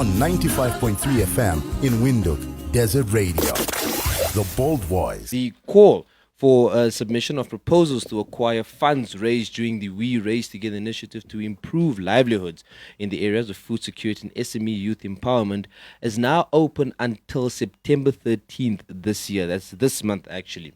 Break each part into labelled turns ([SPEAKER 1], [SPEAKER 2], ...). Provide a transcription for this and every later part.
[SPEAKER 1] on 95.3 FM in Windhoek, Desert Radio. The Bold Voice.
[SPEAKER 2] The call for a submission of proposals to acquire funds raised during the We Raise Together initiative to improve livelihoods in the areas of food security and SME youth empowerment is now open until September 13th this year. That's this month, actually.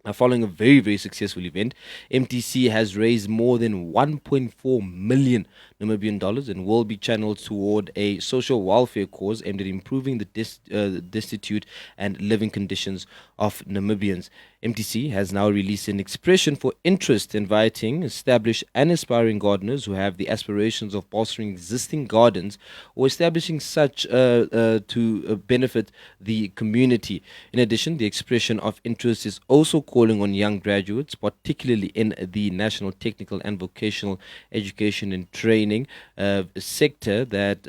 [SPEAKER 2] Now, following a very, very successful event, MTC has raised more than 1.4 million Namibian dollars and will be channeled toward a social welfare cause aimed at improving the destitute and living conditions of Namibians. MTC has now released an expression for interest inviting established and aspiring gardeners who have the aspirations of bolstering existing gardens or establishing such to benefit the community. In addition, the expression of interest is also calling on young graduates, particularly in the national technical and vocational education and training sector, that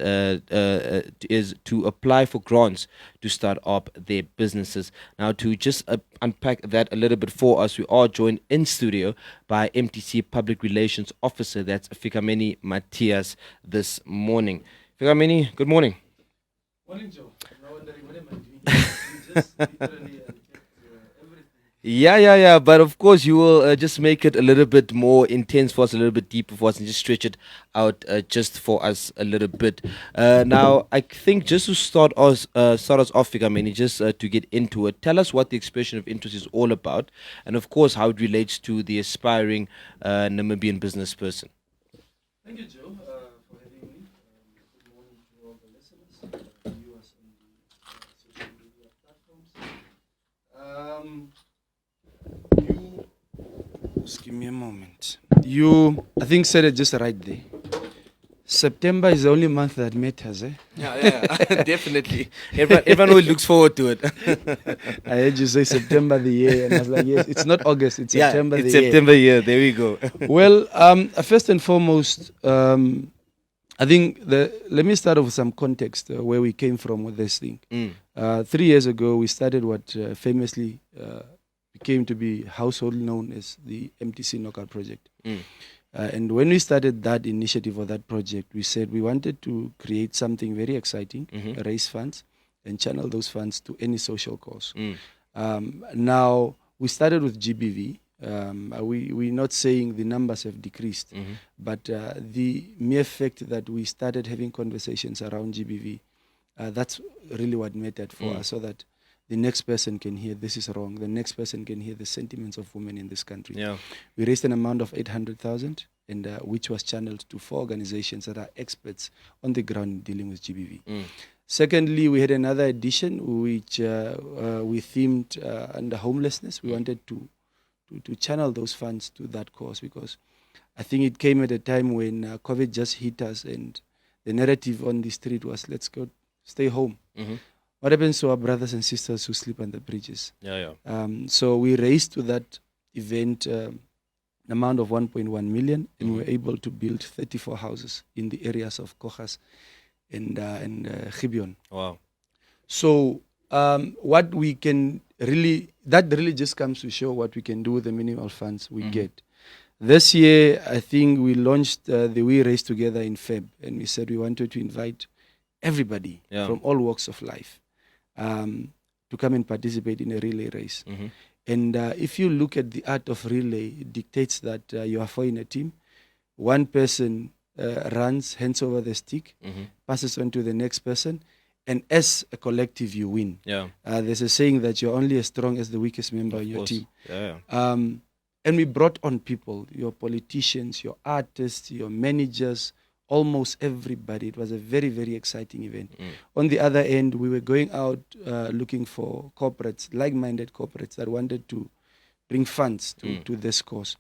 [SPEAKER 2] is to apply for grants to start up their businesses. Now, to just unpack that a little bit for us, we are joined in studio by MTC Public Relations Officer, that's Fikameni Mathias, this morning. Fikameni, good morning.
[SPEAKER 3] Morning, Joe. No wondering what am I doing? You just literally everything.
[SPEAKER 2] Yeah. But of course, you will just make it a little bit more intense for us, a little bit deeper for us, and just stretch it out just for us a little bit. Now, I think just to start us off, Fikameni, just to get into it, tell us what the expression of interest is all about, and of course, how it relates to the aspiring Namibian business person.
[SPEAKER 3] Thank you, Joe, for having me. Good morning to all the listeners, viewers on the social media platforms. Just give me a moment. You, I think, said it just right there. September is the only month that matters, eh?
[SPEAKER 2] Yeah, definitely. Everyone always looks forward to it.
[SPEAKER 3] I heard you say September the year, and I was like, yes, it's not August, it's September the year.
[SPEAKER 2] September year, there we go.
[SPEAKER 3] Well, first and foremost, I think let me start off with some context where we came from with this thing. 3 years ago, we started what famously came to be household known as the MTC Knockout Project. And when we started that initiative or that project, we said we wanted to create something very exciting, raise funds, and channel those funds to any social cause. Now, we started with GBV. We're not saying the numbers have decreased, but the mere fact that we started having conversations around GBV, that's really what mattered for us, so that the next person can hear this is wrong. The next person can hear the sentiments of women in this country. Yeah. We raised an amount of 800,000, and which was channeled to 4 organizations that are experts on the ground in dealing with GBV. Secondly, we had another edition which we themed under homelessness. We wanted to channel those funds to that cause, because I think it came at a time when COVID just hit us, and the narrative on the street was, let's go stay home. What happens to our brothers and sisters who sleep on the bridges? So we raised to that event an amount of 1.1 million, and we were able to build 34 houses in the areas of Kochas and Gibeon.
[SPEAKER 2] Wow.
[SPEAKER 3] So what we can that really just comes to show what we can do with the minimal funds we get. This year, I think we launched the We Race Together in Feb, and we said we wanted to invite everybody from all walks of life to come and participate in a relay race. And if you look at the art of relay, it dictates that you are 4 in a team. One person runs, hands over the stick, passes on to the next person, and as a collective, you win. There's a saying that you're only as strong as the weakest member in your team. And we brought on people, your politicians, your artists, your managers, almost everybody. It was a very, very exciting event. On the other end, we were going out looking for corporates, like-minded corporates that wanted to bring funds to this cause.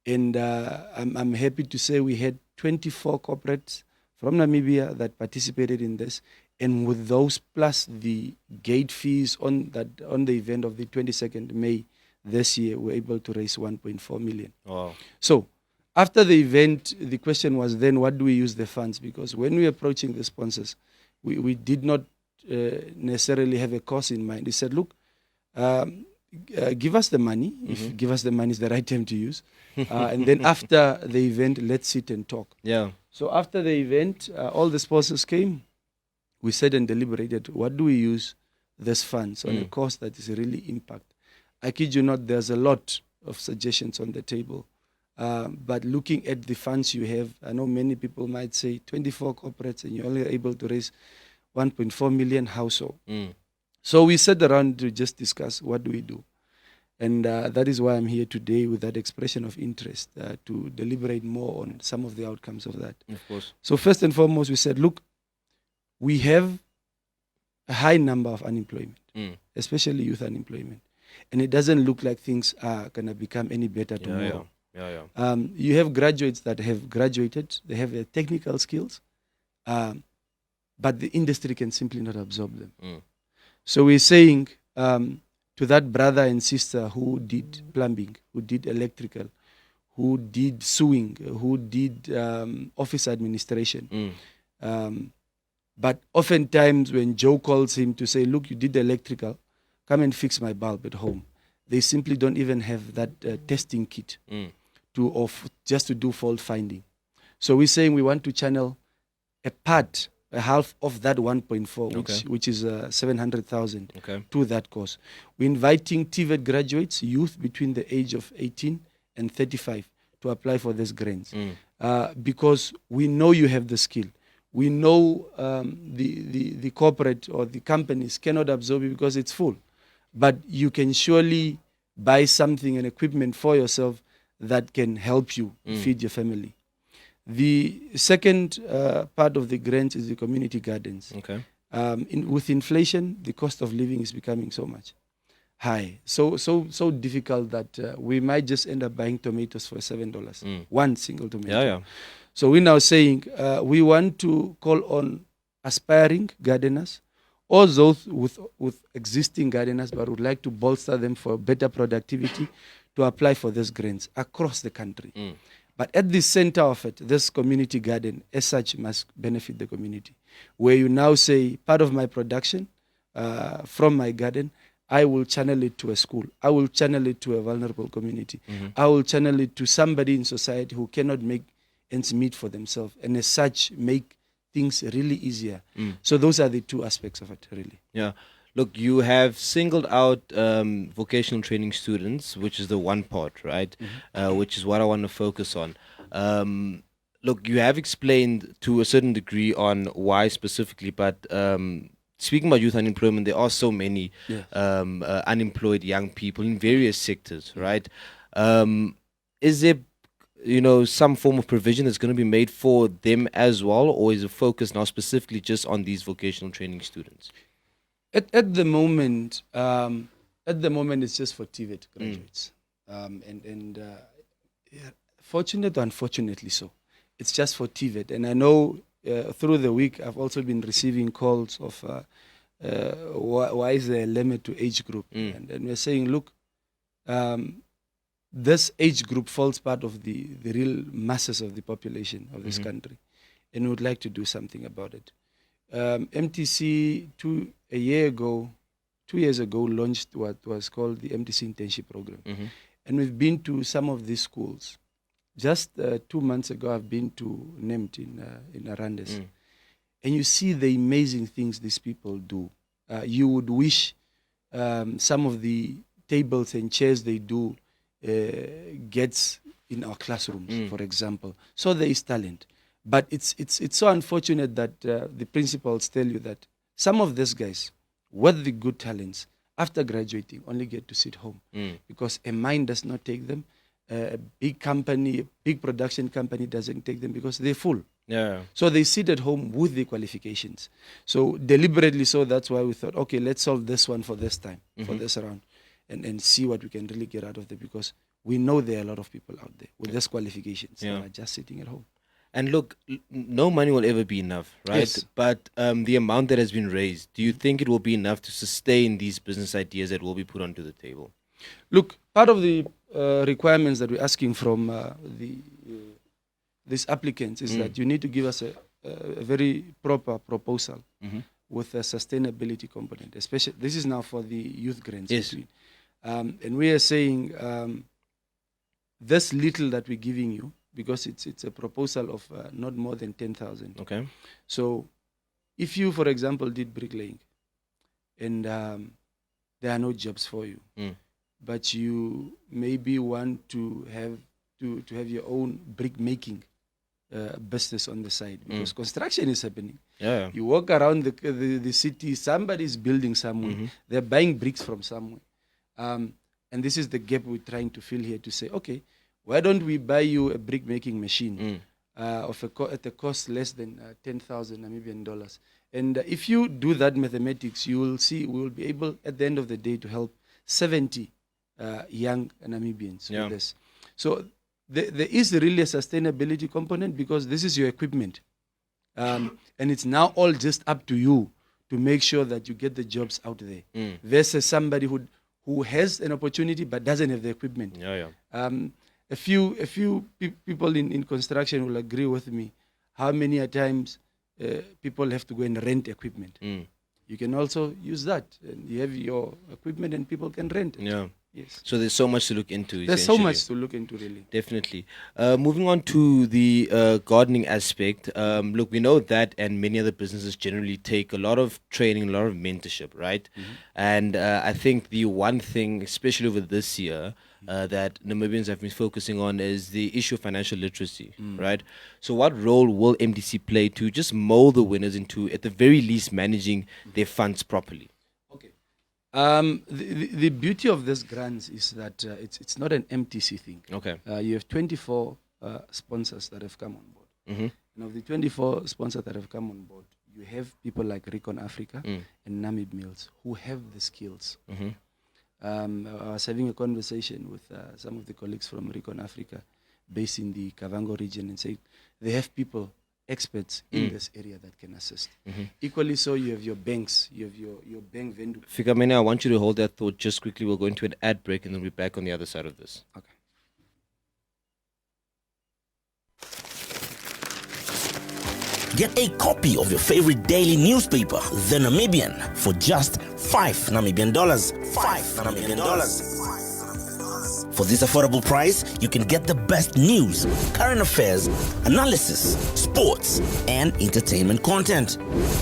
[SPEAKER 3] And I'm happy to say we had 24 corporates from Namibia that participated in this. And with those plus the gate fees on the event of the 22nd May this year, we were able to raise 1.4 million.
[SPEAKER 2] Wow.
[SPEAKER 3] So after the event, the question was then, what do we use the funds? Because when we were approaching the sponsors, we did not necessarily have a cause in mind. They said, look, give us the money. If give us the money is the right term to use. And then after the event, let's sit and talk.
[SPEAKER 2] Yeah.
[SPEAKER 3] So after the event, all the sponsors came. we sat and deliberated, what do we use this funds on a course that is really impact? I kid you not, there's a lot of suggestions on the table. But looking at the funds you have, I know many people might say 24 corporates and you're only able to raise 1.4 million household. So we sat around to just discuss what do we do. And that is why I'm here today with that expression of interest to deliberate more on some of the outcomes of that.
[SPEAKER 2] Of course.
[SPEAKER 3] So first and foremost, we said, look, we have a high number of unemployment, especially youth unemployment. And it doesn't look like things are going to become any better tomorrow. You have graduates that have graduated, they have their technical skills, but the industry can simply not absorb them. So we're saying to that brother and sister who did plumbing, who did electrical, who did sewing, who did office administration. But oftentimes when Joe calls him to say, look, you did electrical, come and fix my bulb at home. They simply don't even have that testing kit just to do fault finding. So we're saying we want to channel a half of that 1.4, which is 700,000 to that course. We're inviting TVET graduates, youth between the age of 18 and 35 to apply for these grants because we know you have the skill. We know the corporate or the companies cannot absorb it because it's full. But you can surely buy something and equipment for yourself that can help you feed your family. The second part of the grant is the community gardens. With inflation, the cost of living is becoming so much high, so difficult that we might just end up buying tomatoes for $7, one single tomato. So we're now saying we want to call on aspiring gardeners or those with existing gardeners but would like to bolster them for better productivity to apply for these grants across the country. But at the center of it, this community garden as such must benefit the community, where you now say part of my production from my garden, I will channel it to a school. I will channel it to a vulnerable community. I will channel it to somebody in society who cannot make ends meet for themselves, and as such make things really easier. So those are the two aspects of it, really.
[SPEAKER 2] Look, you have singled out vocational training students, which is the one part, right? Which is what I want to focus on. Look, you have explained to a certain degree on why specifically, but speaking about youth unemployment, there are so many unemployed young people in various sectors, right? Is there some form of provision that's going to be made for them as well, or is it focused now specifically just on these vocational training students?
[SPEAKER 3] At the moment, it's just for TVET graduates, fortunate or unfortunately so, it's just for TVET. And I know through the week I've also been receiving calls of why is there a limit to age group, and we're saying, look, this age group falls part of the real masses of the population of this country, and we would like to do something about it. MTC 2 years ago launched what was called the MTC Internship Program, and we've been to some of these schools. Just 2 months ago, I've been to NEMT in Arandes, and you see the amazing things these people do. You would wish some of the tables and chairs they do gets in our classrooms, for example. So there is talent. But it's so unfortunate that the principals tell you that some of these guys with the good talents, after graduating, only get to sit home because a mine does not take them. A big company, a big production company doesn't take them because they're full. So they sit at home with the qualifications. So deliberately so, that's why we thought, okay, let's solve this one for this time, for this round, and see what we can really get out of it, because we know there are a lot of people out there with these qualifications that are just sitting at home.
[SPEAKER 2] And look, no money will ever be enough, right?
[SPEAKER 3] Yes.
[SPEAKER 2] But the amount that has been raised, do you think it will be enough to sustain these business ideas that will be put onto the table?
[SPEAKER 3] Look, part of the requirements that we're asking from these applicants is that you need to give us a very proper proposal with a sustainability component. Especially, this is now for the youth grants.
[SPEAKER 2] Yes.
[SPEAKER 3] And we are saying this little that we're giving you, because it's a proposal of not more than 10,000.
[SPEAKER 2] Okay.
[SPEAKER 3] So if you, for example, did bricklaying, and there are no jobs for you, but you maybe want to have your own brick making business on the side, because construction is happening.
[SPEAKER 2] Yeah.
[SPEAKER 3] You walk around the city, somebody's building somewhere. They're buying bricks from somewhere. And this is the gap we're trying to fill here, to say, okay, why don't we buy you a brick making machine at a cost less than 10,000 Namibian dollars? And if you do that mathematics, you will see we will be able at the end of the day to help 70 young Namibians with this. So there is really a sustainability component, because this is your equipment. And it's now all just up to you to make sure that you get the jobs out there, versus somebody who has an opportunity but doesn't have the equipment. A few people in construction will agree with me. How many a times people have to go and rent equipment? You can also use that. And you have your equipment and people can rent it.
[SPEAKER 2] Yeah.
[SPEAKER 3] Yes.
[SPEAKER 2] So there's so much to look into.
[SPEAKER 3] There's so much to look into, really.
[SPEAKER 2] Definitely. Moving on to the gardening aspect. Look, we know that, and many other businesses generally take a lot of training, a lot of mentorship, right? And I think the one thing, especially over this year, that Namibians have been focusing on is the issue of financial literacy, right? So what role will MTC play to just mold the winners into, at the very least, managing their funds properly?
[SPEAKER 3] The beauty of this grants is that it's not an MTC thing.
[SPEAKER 2] Okay.
[SPEAKER 3] You have 24 sponsors that have come on board. And of the 24 sponsors that have come on board, you have people like Recon Africa and Namib Mills who have the skills. I was having a conversation with some of the colleagues from Recon Africa based in the Kavango region, and said they have people, experts in this area that can assist. Equally so, you have your banks, you have your bank vendor.
[SPEAKER 2] Fikameni, I want you to hold that thought just quickly. We'll go into an ad break and then we'll be back on the other side of this.
[SPEAKER 3] Okay.
[SPEAKER 4] Get a copy of your favorite daily newspaper, The Namibian, for just $5 Namibian. $5 Namibian. For this affordable price, you can get the best news, current affairs, analysis, sports, and entertainment content.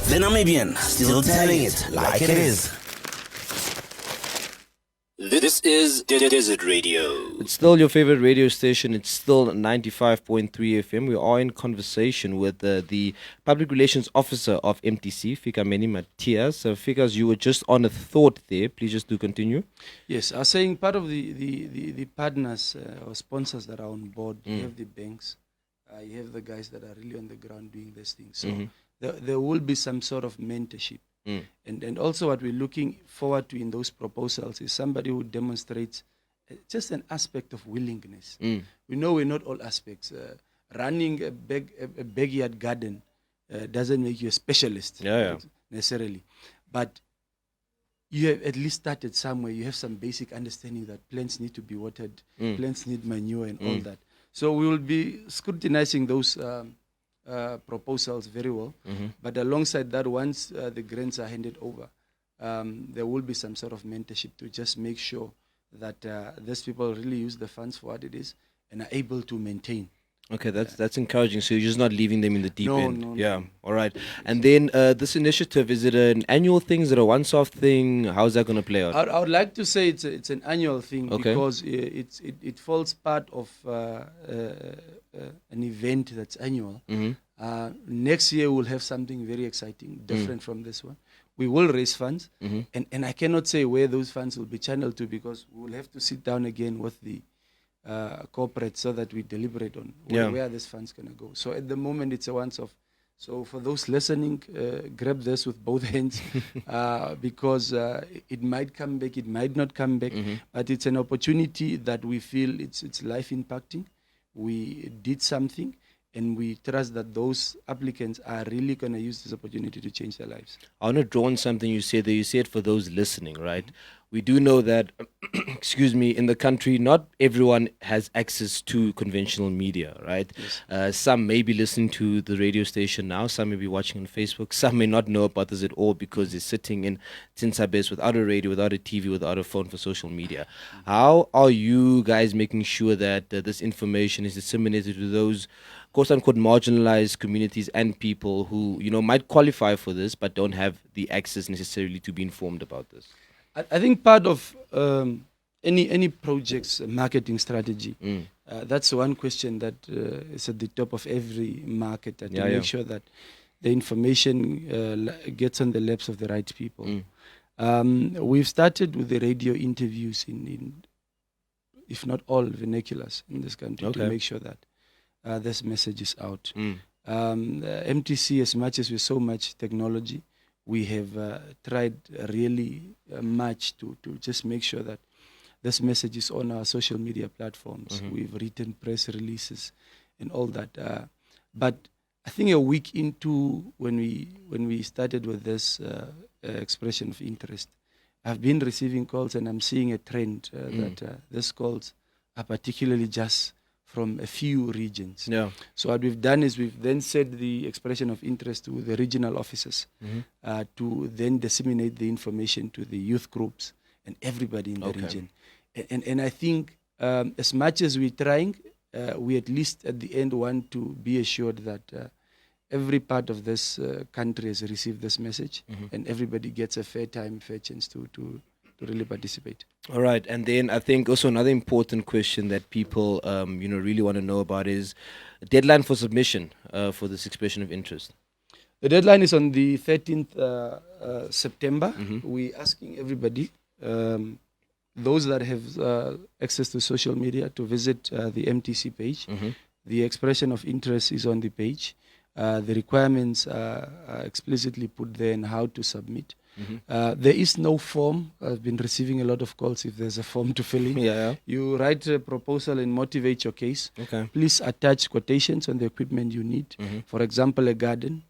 [SPEAKER 4] The Namibian, still telling it like it is. This is Desert Radio.
[SPEAKER 2] It's still your favorite radio station. It's still 95.3 FM. We are in conversation with the Public Relations Officer of MTC, Fikameni Mathias. So, Fikas, you were just on a thought there. Please just do continue.
[SPEAKER 3] Yes, I was saying part of the partners or sponsors that are on board, you have the banks, you have the guys that are really on the ground doing these things. So there will be some sort of mentorship. And also what we're looking forward to in those proposals is somebody who demonstrates just an aspect of willingness. We know we're not all aspects. Running a backyard garden doesn't make you a specialist necessarily. But you have at least started somewhere. You have some basic understanding that plants need to be watered, plants need manure and all that. So we will be scrutinizing those proposals very well. But alongside that, once the grants are handed over, there will be some sort of mentorship to just make sure that these people really use the funds for what it is and are able to maintain.
[SPEAKER 2] Okay, that's encouraging. So you're just not leaving them in the deep end.
[SPEAKER 3] No.
[SPEAKER 2] All right. And then this initiative, is it an annual thing? Is it a once-off thing? How's that going to play out?
[SPEAKER 3] I would like to say it's an annual thing, because it falls part of an event that's annual. Next year we'll have something very exciting, different from this one. We will raise funds, and I cannot say where those funds will be channeled to, because we will have to sit down again with the corporate so that we deliberate on where this funds going to go. So at the moment it's a once-off. So for those listening, grab this with both hands, because it might come back, it might not come back, but it's an opportunity that we feel it's life impacting. We did something, and we trust that those applicants are really going to use this opportunity to change their lives.
[SPEAKER 2] I want to draw on something you said there. You said for those listening, right? We do know that, excuse me, in the country, not everyone has access to conventional media, right?
[SPEAKER 3] Yes.
[SPEAKER 2] Some may be listening to the radio station now, some may be watching on Facebook, some may not know about this at all because they're sitting in Tinsabes without a radio, without a TV, without a phone for social media. How are you guys making sure that this information is disseminated to those quote-unquote marginalized communities and people who, might qualify for this but don't have the access necessarily to be informed about this?
[SPEAKER 3] I think part of any project's marketing strategy, that's one question that is at the top of every marketer to make sure that the information gets on the laps of the right people. We've started with the radio interviews in if not all vernaculars in this country to make sure that this message is out. MTC, as much as with so much technology, we have tried really much to just make sure that this message is on our social media platforms. We've written press releases and all that. But I think a week into when we started with this expression of interest, I've been receiving calls and I'm seeing a trend that these calls are particularly just from a few regions. So what we've done is we've then set the expression of interest to the regional offices to then disseminate the information to the youth groups and everybody in the region. And I think as much as we're trying, we at least at the end want to be assured that every part of this country has received this message and everybody gets a fair time, fair chance to really participate.
[SPEAKER 2] All right, and then I think also another important question that people, really want to know about is deadline for submission for this expression of interest.
[SPEAKER 3] The deadline is on the 13th September. We're asking everybody, those that have access to social media, to visit the MTC page. The expression of interest is on the page. The requirements are explicitly put there and how to submit. There is no form. I've been receiving a lot of calls if there's a form to fill in. You write a proposal and motivate your case. Please attach quotations on the equipment you need. For example, a garden.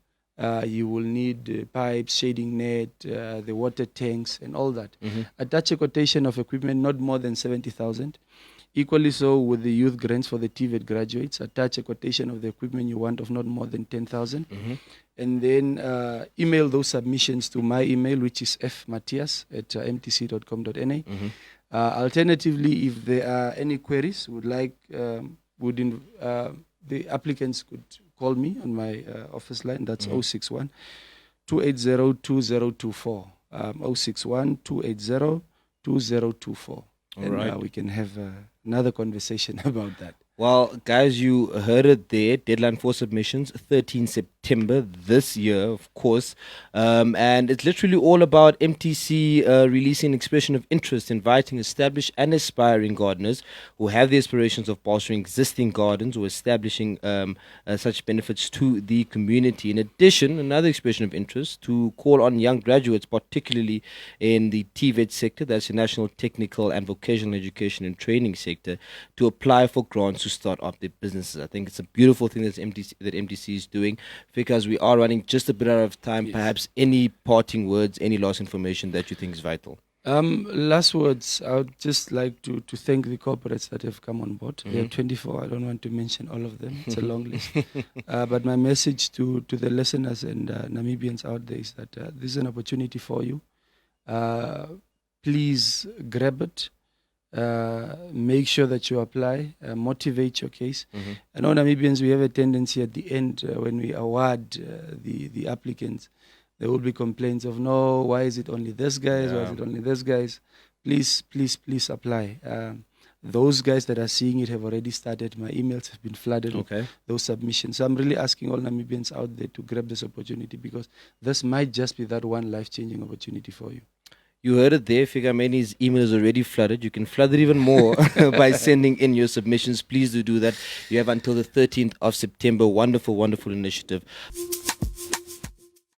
[SPEAKER 3] You will need pipes, shading net, the water tanks and all that. Attach a quotation of equipment not more than 70,000. Equally so with the youth grants for the TVET graduates. Attach a quotation of the equipment you want of not more than 10,000. And then email those submissions to my email, which is fmathias@mtc.com.na. Alternatively, if there are any queries, the applicants could call me on my office line. That's 061 280 2024. 061 280 2024. And we can have another conversation about that.
[SPEAKER 2] Well, guys, you heard it there. Deadline for submissions, 13 September this year, of course. And it's literally all about MTC releasing an expression of interest, inviting established and aspiring gardeners who have the aspirations of bolstering existing gardens or establishing such benefits to the community. In addition, another expression of interest to call on young graduates, particularly in the TVET sector, that's the National Technical and Vocational Education and Training sector, to apply for grants to start up their businesses. I think it's a beautiful thing that MTC is doing. Because we are running just a bit out of time, perhaps any parting words, any last information that you think is vital?
[SPEAKER 3] Last words, I would just like to thank the corporates that have come on board. There are 24. I don't want to mention all of them. It's a long list. But my message to the listeners and Namibians out there is that this is an opportunity for you. Please grab it. Make sure that you apply, motivate your case. I know Namibians, we have a tendency at the end when we award the applicants, there will be complaints of, no, why is it only this guys, why is it only this guys? Please apply. Those guys that are seeing it have already started. My emails have been flooded with those submissions. So I'm really asking all Namibians out there to grab this opportunity because this might just be that one life-changing opportunity for you.
[SPEAKER 2] You heard it there. Fikameni's email is already flooded. You can flood it even more by sending in your submissions. Please do that. You have until the 13th of September. Wonderful, wonderful initiative.